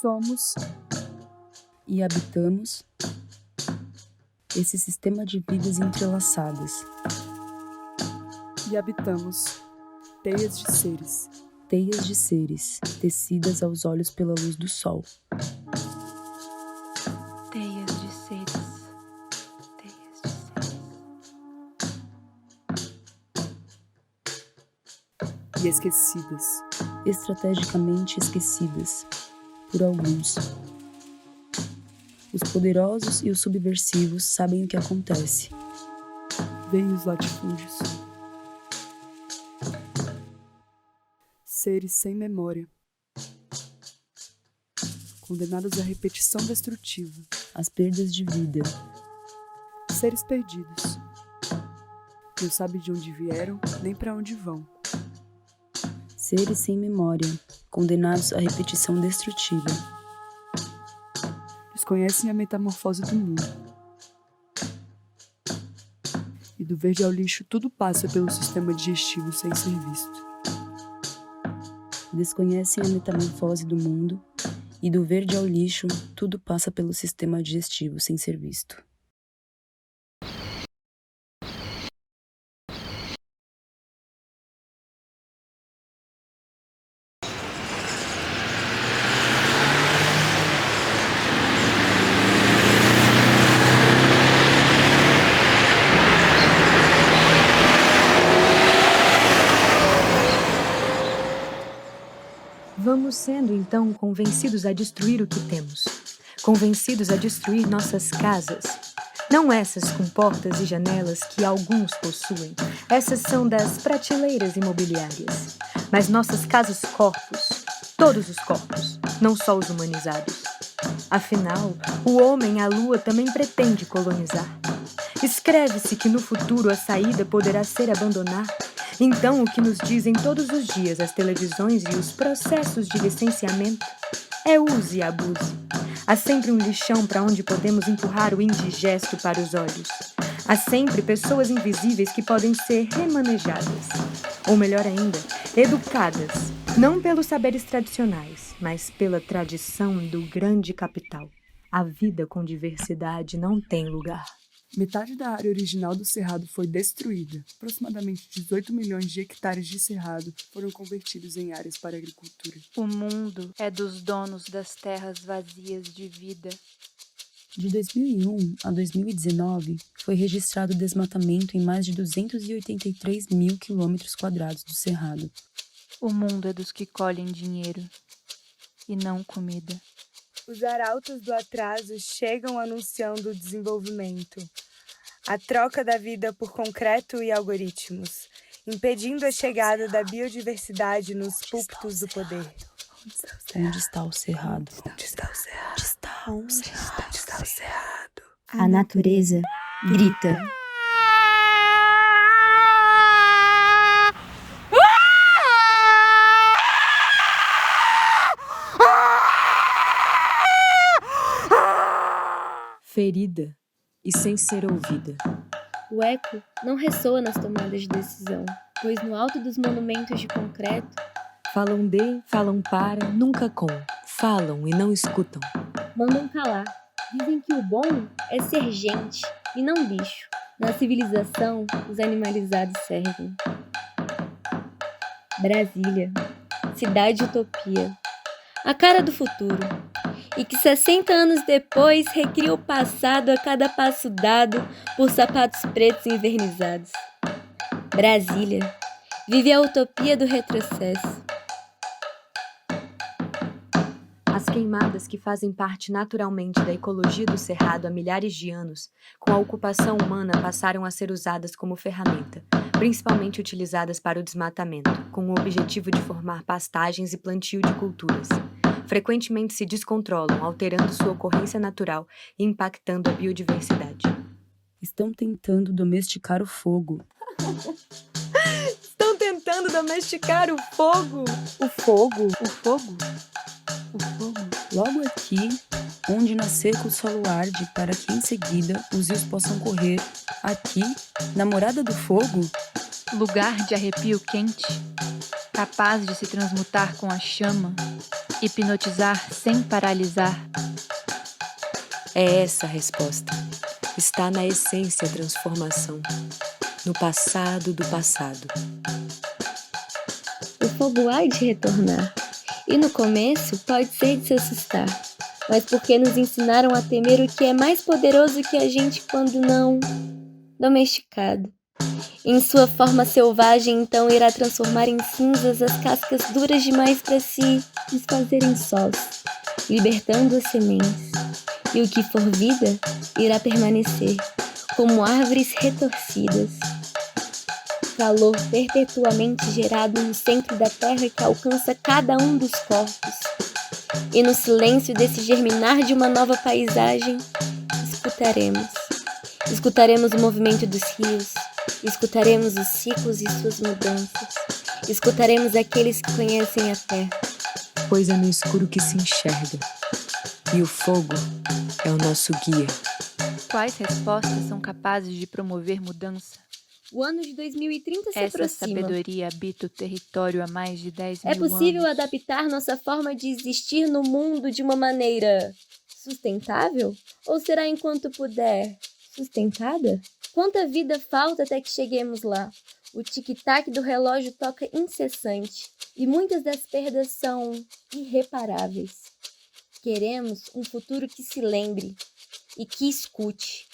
somos e habitamos esse sistema de vidas entrelaçadas. E habitamos teias de seres. Teias de seres, tecidas aos olhos pela luz do sol. Teias de seres. Teias de seres. E esquecidas. Estrategicamente esquecidas por alguns. Os poderosos e os subversivos sabem o que acontece. Veem os latifúndios. Seres sem memória. Condenados à repetição destrutiva. As perdas de vida. Seres perdidos. Não sabem de onde vieram, nem para onde vão. Seres sem memória, condenados à repetição destrutiva. Desconhecem a metamorfose do mundo. E do verde ao lixo tudo passa pelo sistema digestivo sem ser visto. Desconhecem a metamorfose do mundo, e do verde ao lixo tudo passa pelo sistema digestivo sem ser visto. Vamos sendo, então, convencidos a destruir o que temos. Convencidos a destruir nossas casas. Não essas com portas e janelas que alguns possuem. Essas são das prateleiras imobiliárias. Mas nossas casas-corpos. Todos os corpos, não só os humanizados. Afinal, o homem a lua também pretende colonizar. Escreve-se que no futuro a saída poderá ser abandonar. Então, o que nos dizem todos os dias as televisões e os processos de licenciamento é use e abuse. Há sempre um lixão para onde podemos empurrar o indigesto para os olhos. Há sempre pessoas invisíveis que podem ser remanejadas. Ou melhor ainda, educadas. Não pelos saberes tradicionais, mas pela tradição do grande capital. A vida com diversidade não tem lugar. Metade da área original do cerrado foi destruída. Aproximadamente 18 milhões de hectares de cerrado foram convertidos em áreas para agricultura. O mundo é dos donos das terras vazias de vida. De 2001 a 2019, foi registrado desmatamento em mais de 283 mil quilômetros quadrados do cerrado. O mundo é dos que colhem dinheiro e não comida. Os arautos do atraso chegam anunciando o desenvolvimento, a troca da vida por concreto e algoritmos, impedindo a chegada da biodiversidade nos púlpitos do poder. Onde está o cerrado? Onde está o cerrado? Onde está o cerrado? A natureza grita. Ferida e sem ser ouvida. O eco não ressoa nas tomadas de decisão, pois no alto dos monumentos de concreto Falam de, falam para, nunca com. Falam e não escutam. mandam calar. Dizem que o bom é ser gente e não bicho. Na civilização, os animalizados servem. Brasília, cidade utopia, a cara do futuro. E que 60 anos depois recria o passado a cada passo dado por sapatos pretos envernizados. Brasília vive a utopia do retrocesso. As queimadas que fazem parte naturalmente da ecologia do cerrado há milhares de anos, com a ocupação humana passaram a ser usadas como ferramenta, principalmente utilizadas para o desmatamento, com o objetivo de formar pastagens e plantio de culturas. Frequentemente se descontrolam, alterando sua ocorrência natural e impactando a biodiversidade. Estão tentando domesticar o fogo. Estão tentando domesticar o fogo! O fogo? O fogo? O fogo. Logo aqui, onde na seca o solo arde, para que em seguida os rios possam correr. Aqui, na morada do fogo. Lugar de arrepio quente, capaz de se transmutar com a chama. Hipnotizar sem paralisar. É essa a resposta. Está na essência a transformação, no passado do passado. O fogo há de retornar, e no começo pode ser de se assustar, mas porque nos ensinaram a temer o que é mais poderoso que a gente quando não domesticado. Em sua forma selvagem, então, irá transformar em cinzas as cascas duras demais para se desfazerem sós, libertando as sementes. E o que for vida irá permanecer, como árvores retorcidas. Calor perpetuamente gerado no centro da terra que alcança cada um dos corpos. E no silêncio desse germinar de uma nova paisagem, escutaremos o movimento dos rios, escutaremos os ciclos e suas mudanças, escutaremos aqueles que conhecem a terra. Pois é no escuro que se enxerga, e o fogo é o nosso guia. Quais respostas são capazes de promover mudança? O ano de 2030 se Essa aproxima. sabedoria habita o território há mais de 10 mil É anos. possível adaptar nossa forma de existir no mundo de uma maneira sustentável? Ou será enquanto puder sustentada? Quanta vida falta até que cheguemos lá? O tic-tac do relógio toca incessante e muitas das perdas são irreparáveis. Queremos um futuro que se lembre e que escute.